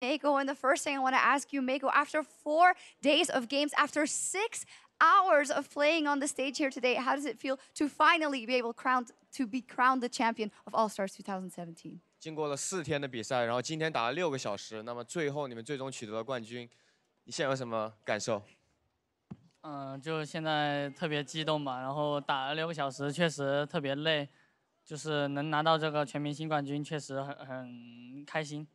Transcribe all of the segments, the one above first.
Mako, and the first thing I want to ask you, Mako, after 4 days of games, after 6 hours of playing on the stage here today, how does it feel to finally be able to be crowned the champion of All Stars 2017? 经过了4天的比赛，然后今天打了6个小时，那么最后你们最终取得了冠军，你现在有什么感受？就现在特别激动吧，然后打了6个小时，确实特别累，就是能拿到这个全明星冠军，确实很开心。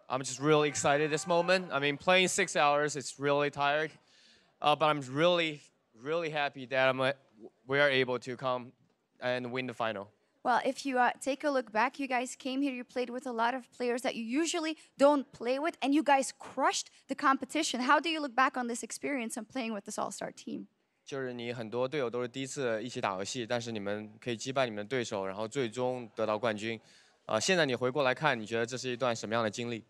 I'm just really excited this moment. I mean, playing 6 hours, it's really tired, but I'm really, really happy that we are able to come and win the final. Well, if you take a look back, you guys came here, you played with a lot of players that you usually don't play with, and you guys crushed the competition. How do you look back on this experience and playing with this all-star team? 就是你很多队友都是第一次一起打游戏，但是你们可以击败你们的对手，然后最终得到冠军。现在你回过来看，你觉得这是一段什么样的经历？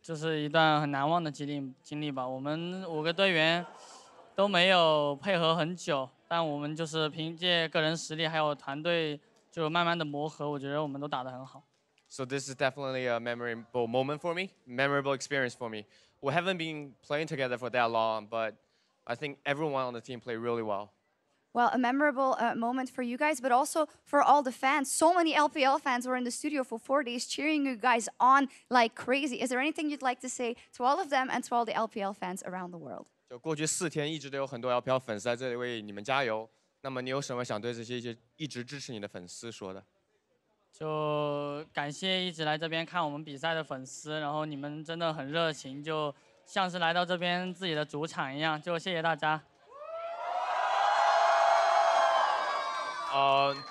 这是一段很难忘的经历吧。我们5个队员都没有配合很久，但我们就是凭借个人实力还有团队就慢慢的磨合，我觉得我们都打得很好。So this is definitely a memorable moment for me, memorable experience for me. We haven't been playing together for that long, but I think everyone on the team played really well. Well, a memorable moment for you guys, but also for all the fans. So many LPL fans were in the studio for 4 days cheering you guys on like crazy. Is there anything you'd like to say to all of them and to all the LPL fans around the world? 就过去4天一直都有很多 LPL 粉丝在这里为你们加油。那么你有什么想对这些一直支持你的粉丝说的？就感谢一直来这边看我们比赛的粉丝，然后你们真的很热情，就像是来到这边自己的主场一样。就谢谢大家。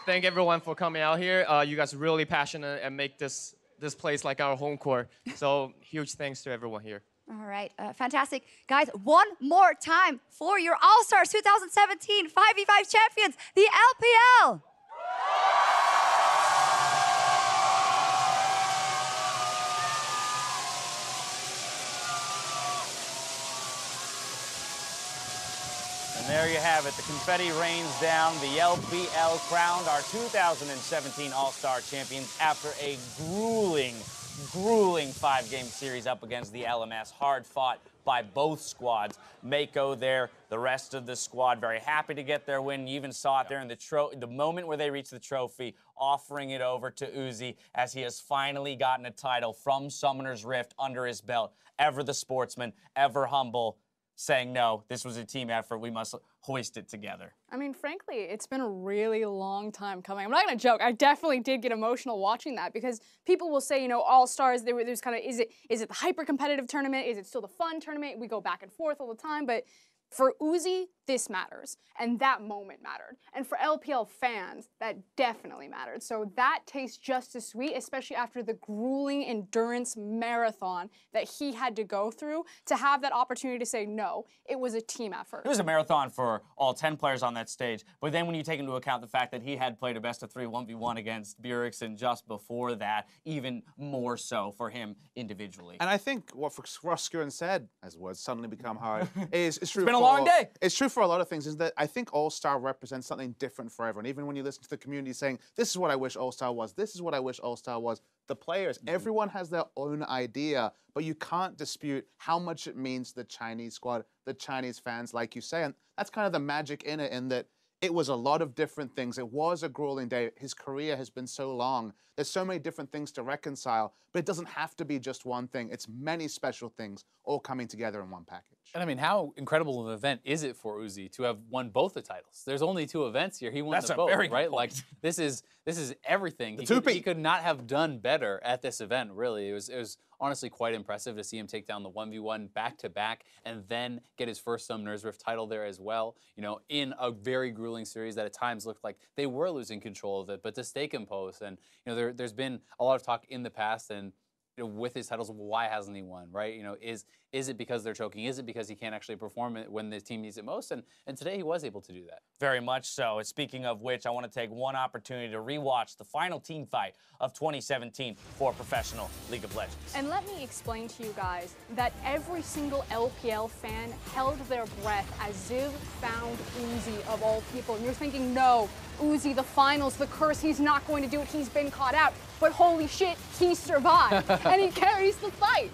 Thank everyone for coming out here. You guys are really passionate and make this place like our home court. So huge thanks to everyone here. All right, fantastic. Guys, one more time for your All-Stars 2017 5v5 champions, the LPL. And there you have it. The confetti rains down. The LPL crowned our 2017 All-Star champions after a grueling 5-game series up against the LMS. Hard fought by both squads. Mako there, the rest of the squad very happy to get their win. You even saw it there in the moment where they reached the trophy, offering it over to Uzi as he has finally gotten a title from Summoner's Rift under his belt. Ever the sportsman, ever humble, saying, no, this was a team effort. We must hoist it together. I mean, frankly, it's been a really long time coming. I'm not going to joke. I definitely did get emotional watching that because people will say, you know, All-Stars, there's kind of, is it the hyper-competitive tournament? Is it still the fun tournament? We go back and forth all the time. But for Uzi, this matters. And that moment mattered. And for LPL fans, that definitely mattered. So that tastes just as sweet, especially after the grueling endurance marathon that he had to go through to have that opportunity to say, no, it was a team effort. It was a marathon for all 10 players on that stage. But then when you take into account the fact that he had played a best-of-3 1v1 against Bjergsen just before that, even more so for him individually. And I think what Roskuen said, as words suddenly become hard, is true. It's been a long day. It's true for a lot of things, is that I think All-Star represents something different for everyone. Even when you listen to the community saying, this is what I wish All-Star was, this is what I wish All-Star was, the players, everyone has their own idea, but you can't dispute how much it means to the Chinese squad, the Chinese fans, like you say. And that's kind of the magic in it, in that it was a lot of different things. It was a grueling day. His career has been so long. There's so many different things to reconcile, but it doesn't have to be just one thing. It's many special things all coming together in one package. And I mean, how incredible of an event is it for Uzi to have won both the titles? There's only 2 events here. He won That's the a both, very right? good Like point. this is everything. He could not have done better at this event, really. It was honestly quite impressive to see him take down the 1v1 back-to-back and then get his first Summoner's Rift title there as well, you know, in a very grueling series that at times looked like they were losing control of it, but to stay composed. And, you know, there's been a lot of talk in the past and, you know, with his titles, why hasn't he won, right? You know, is it because they're choking? Is it because he can't actually perform it when the team needs it most? And today he was able to do that. Very much so. And speaking of which, I want to take one opportunity to rewatch the final team fight of 2017 for Professional League of Legends. And let me explain to you guys that every single LPL fan held their breath as Ziv found Uzi of all people. And you're thinking, no, Uzi the finals, the curse, he's not going to do it, he's been caught out. But holy shit, he survived, and he carries the fight.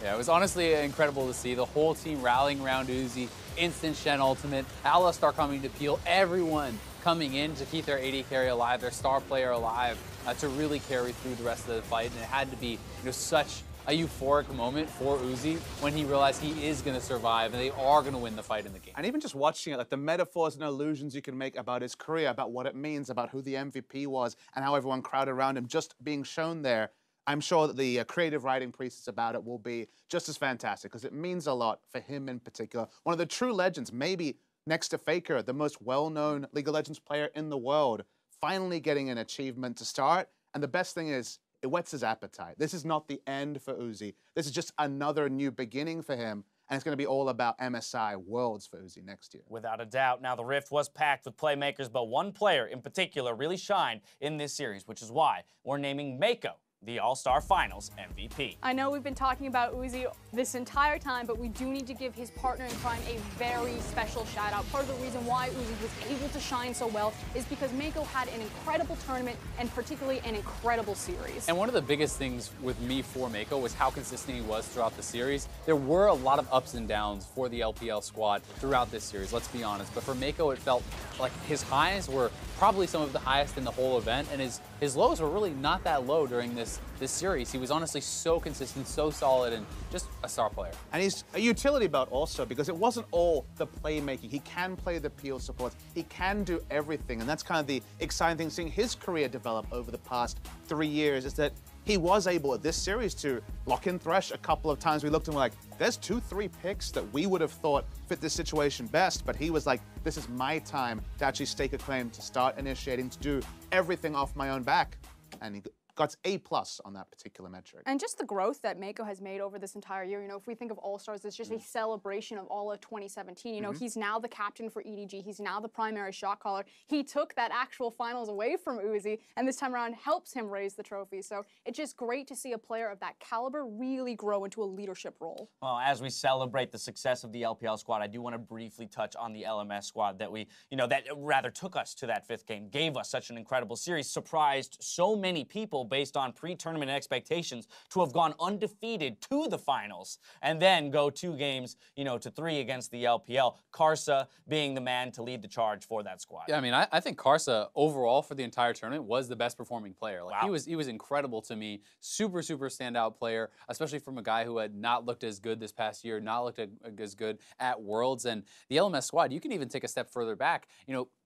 Yeah, it was honestly incredible to see the whole team rallying around Uzi, instant Shen ultimate, Alistar coming to peel, everyone coming in to keep their AD carry alive, their star player alive, to really carry through the rest of the fight. And it had to be such a euphoric moment for Uzi when he realized he is going to survive and they are going to win the fight in the game. And even just watching it, like the metaphors and allusions you can make about his career, about what it means, about who the MVP was, and how everyone crowded around him, just being shown there, I'm sure that the creative writing pieces about it will be just as fantastic, because it means a lot for him in particular. One of the true legends, maybe next to Faker, the most well-known League of Legends player in the world, finally getting an achievement to start. And the best thing is, it whets his appetite. This is not the end for Uzi. This is just another new beginning for him. And it's going to be all about MSI Worlds for Uzi next year. Without a doubt. Now, the Rift was packed with playmakers, but one player in particular really shined in this series, which is why we're naming Mako the All-Star Finals MVP. I know we've been talking about Uzi this entire time, but we do need to give his partner in crime a very special shout out. Part of the reason why Uzi was able to shine so well is because Mako had an incredible tournament and particularly an incredible series. And one of the biggest things with me for Mako was how consistent he was throughout the series. There were a lot of ups and downs for the LPL squad throughout this series, let's be honest. But for Mako, it felt like his highs were probably some of the highest in the whole event, and his lows were really not that low during this series. He was honestly so consistent, so solid, and just a star player. And he's a utility belt also, because it wasn't all the playmaking. He can play the peel supports. He can do everything, and that's kind of the exciting thing, seeing his career develop over the past 3 years, is that he was able at this series to lock in Thresh a couple of times. We looked and we're like, there's 2-3 picks that we would have thought fit this situation best, but he was like, this is my time to actually stake a claim, to start initiating, to do everything off my own back. And he got A+ on that particular metric. And just the growth that Mako has made over this entire year, if we think of All-Stars, it's just a celebration of all of 2017. He's now the captain for EDG. He's now the primary shot caller. He took that actual finals away from Uzi, and this time around helps him raise the trophy. So it's just great to see a player of that caliber really grow into a leadership role. Well, as we celebrate the success of the LPL squad, I do want to briefly touch on the LMS squad that that rather took us to that 5th game, gave us such an incredible series, surprised so many people based on pre-tournament expectations to have gone undefeated to the finals and then go 2 games, to 3 against the LPL. Karsa being the man to lead the charge for that squad. Yeah, I mean, I think Karsa overall for the entire tournament was the best performing player. Like, wow. he was incredible to me. Super standout player, especially from a guy who had not looked as good this past year, not looked as good at Worlds. And the LMS squad, you can even take a step further back.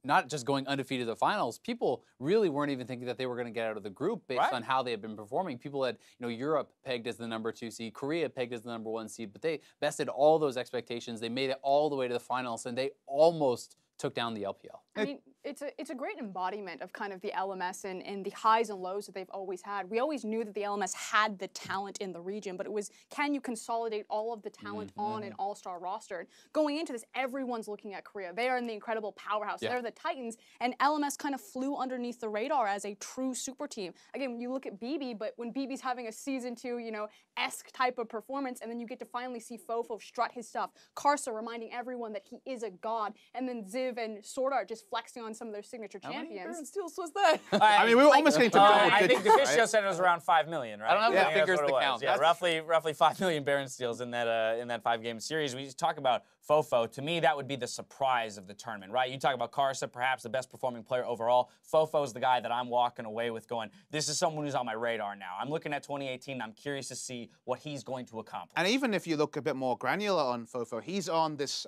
Not just going undefeated to the finals, people really weren't even thinking that they were going to get out of the group based on how they had been performing. People had, Europe pegged as the number 2 seed, Korea pegged as the number 1 seed, but they bested all those expectations. They made it all the way to the finals, and they almost took down the LPL. I mean, it's a great embodiment of kind of the LMS and the highs and lows that they've always had. We always knew that the LMS had the talent in the region, but it was, can you consolidate all of the talent on an all-star roster? And going into this, everyone's looking at Korea. They are in the incredible powerhouse. Yeah. They're the Titans, and LMS kind of flew underneath the radar as a true super team. Again, you look at BB, but when BB's having a Season 2, esque type of performance, and then you get to finally see Fofo strut his stuff. Karsa reminding everyone that he is a god, and then Ziv and Sword Art just flexing on some of their signature champions. How many steals was that? I mean, we were almost getting to double digits. I think the fish show said it was around 5 million, right? I don't have the figures to count. Yeah, roughly 5 million Baron steals in that 5-game series. We talk about Fofo. To me, that would be the surprise of the tournament, right? You talk about Karsa, perhaps the best performing player overall. Fofo is the guy that I'm walking away with going, this is someone who's on my radar now. I'm looking at 2018. I'm curious to see what he's going to accomplish. And even if you look a bit more granular on Fofo, he's on this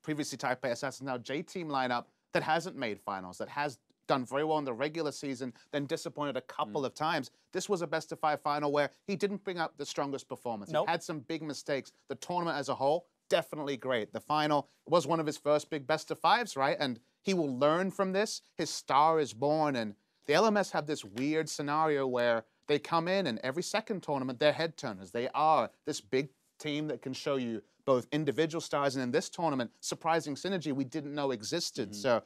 previously Taipei Assassins, now J-Team lineup that hasn't made finals, that has done very well in the regular season, then disappointed a couple of times. This was a best-of-5 final where he didn't bring up the strongest performance. He had some big mistakes. The tournament as a whole, definitely great. The final was one of his first big best-of-5s, right? And he will learn from this. His star is born, and the LMS have this weird scenario where they come in, and every second tournament, they're head-turners. They are this big team that can show you both individual stars and in this tournament, surprising synergy we didn't know existed. So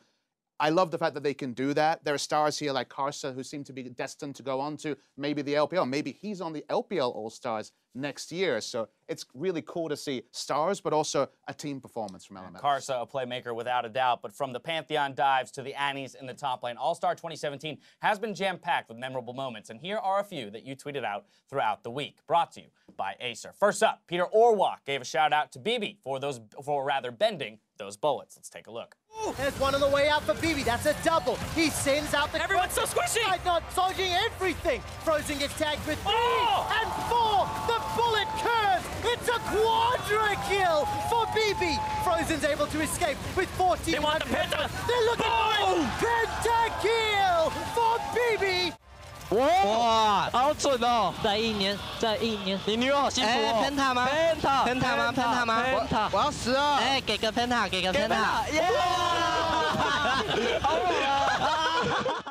I love the fact that they can do that. There are stars here like Karsa who seem to be destined to go on to maybe the LPL. Maybe he's on the LPL All-Stars next year. So it's really cool to see stars, but also a team performance from LMS. Karsa, a playmaker without a doubt, but from the Pantheon dives to the Annies in the top lane, All-Star 2017 has been jam-packed with memorable moments, and here are a few that you tweeted out throughout the week, brought to you by Acer. First up, Peter Orwak gave a shout-out to BB for bending those bullets. Let's take a look. There's one on the way out for BB. That's a double. He sends out the... Everyone's so squishy! Not dodging everything. Frozen gets tagged with 3 and 4. The bullet curves. It's a quadra kill for BB. Frozen's able to escape with 14. They want the penta. They're looking for it. Penta kill for BB. 哇，好准哦！再一年，你女友好幸福哦。Penta 吗 ？Penta 吗？我要12。哎，给个 Penta， 给个 Penta。耶！好猛啊！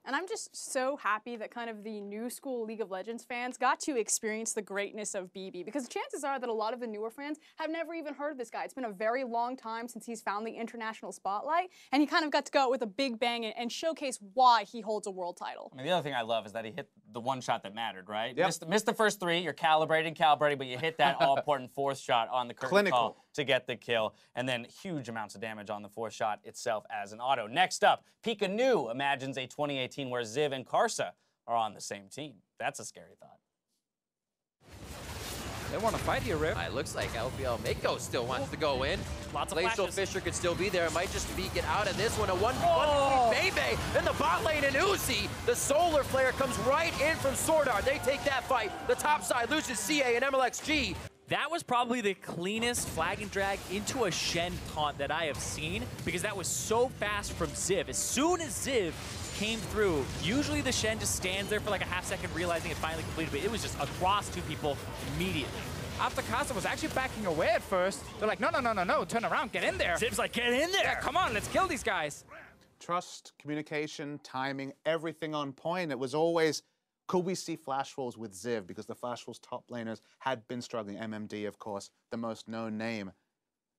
And I'm just so happy that kind of the new school League of Legends fans got to experience the greatness of BB, because chances are that a lot of the newer fans have never even heard of this guy. It's been a very long time since he's found the international spotlight, and he kind of got to go out with a big bang and showcase why he holds a world title. I mean, the other thing I love is that he hit the one shot that mattered, right? Yep. Missed the first 3, you're calibrating, but you hit that all-important 4th shot on the curtain call to get the kill, and then huge amounts of damage on the 4th shot itself as an auto. Next up, Pika Nu imagines a 2018 where Ziv and Karsa are on the same team. That's a scary thought. They want to fight here, Riff. It looks like LPL Mako still wants to go in. Lots of Glacial flashes. Fisher could still be there. It might just be get out of this one. A 1v1 Bebe in the bot lane and Uzi. The Solar Flare comes right in from Swordart. They take that fight. The top side loses CA and MLXG. That was probably the cleanest flag and drag into a Shen taunt that I have seen, because that was so fast from Ziv. As soon as Ziv came through, usually the Shen just stands there for like a half second realizing it finally completed, but it was just across 2 people immediately. After Karsa was actually backing away at first, they're like, no, turn around, get in there. Ziv's like, get in there! Yeah, come on, let's kill these guys. Trust, communication, timing, everything on point. It was always, could we see flash rolls with Ziv? Because the flash rolls top laners had been struggling. MMD, of course, the most known name.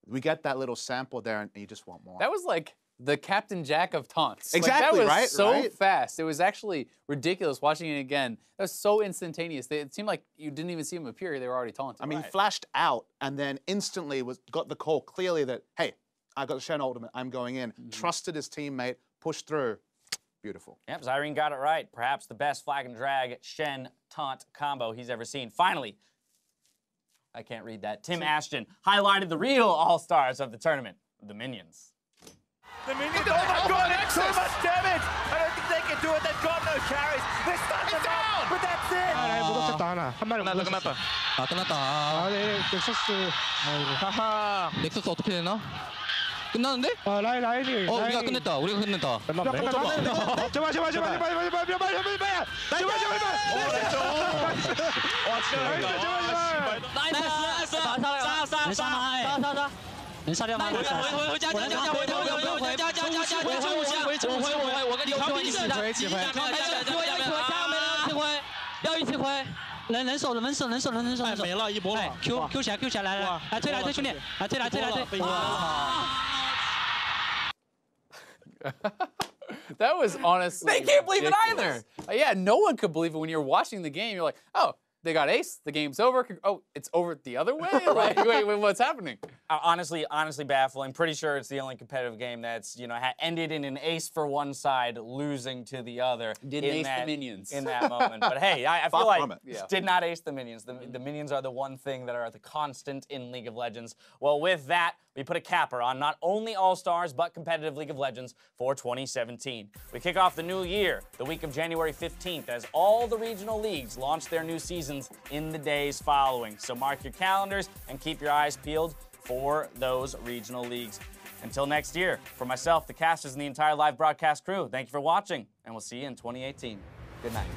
We get that little sample there, and you just want more. That was like the Captain Jack of taunts. Exactly, like, that was so right? fast. It was actually ridiculous watching it again. That was so instantaneous. It seemed like you didn't even see him appear. They were already taunting. I mean, flashed out and then instantly got the call clearly that, hey, I got the Shen ultimate, I'm going in. Trusted his teammate, pushed through. Beautiful. Yep, Zyrene got it right. Perhaps the best flag and drag Shen taunt combo he's ever seen. Finally, I can't read that. Tim Ashton highlighted the real all-stars of the tournament, the Minions. The Minions, oh my god, it's so much damage! I don't think they can do it, they've got no carries. They stun them up, but that's it! 끝났다. 아, 네, 넥서스. 하하. 넥서스 어떻게 되나? 끝났는데? 라인이. 우리가 끝냈다.人手，没了，一波了。Q 起来，来推兄弟，来推。That was honestly They can't believe it ridiculous. Yeah, no one could believe it when you're watching the game. You're like, oh, they got ace, the game's over. Oh, it's over the other way? Like, wait, what's happening? Honestly baffling. Pretty sure it's the only competitive game that's, ended in an ace for one side, losing to the other. Didn't ace the Minions. In that moment. But hey, I feel like yeah. Did not ace the Minions. The Minions are the one thing that are the constant in League of Legends. Well, with that, we put a capper on not only All-Stars, but competitive League of Legends for 2017. We kick off the new year, the week of January 15th, as all the regional leagues launch their new seasons in the days following. So mark your calendars and keep your eyes peeled for those regional leagues. Until next year, for myself, the casters, and the entire live broadcast crew, thank you for watching, and we'll see you in 2018. Good night.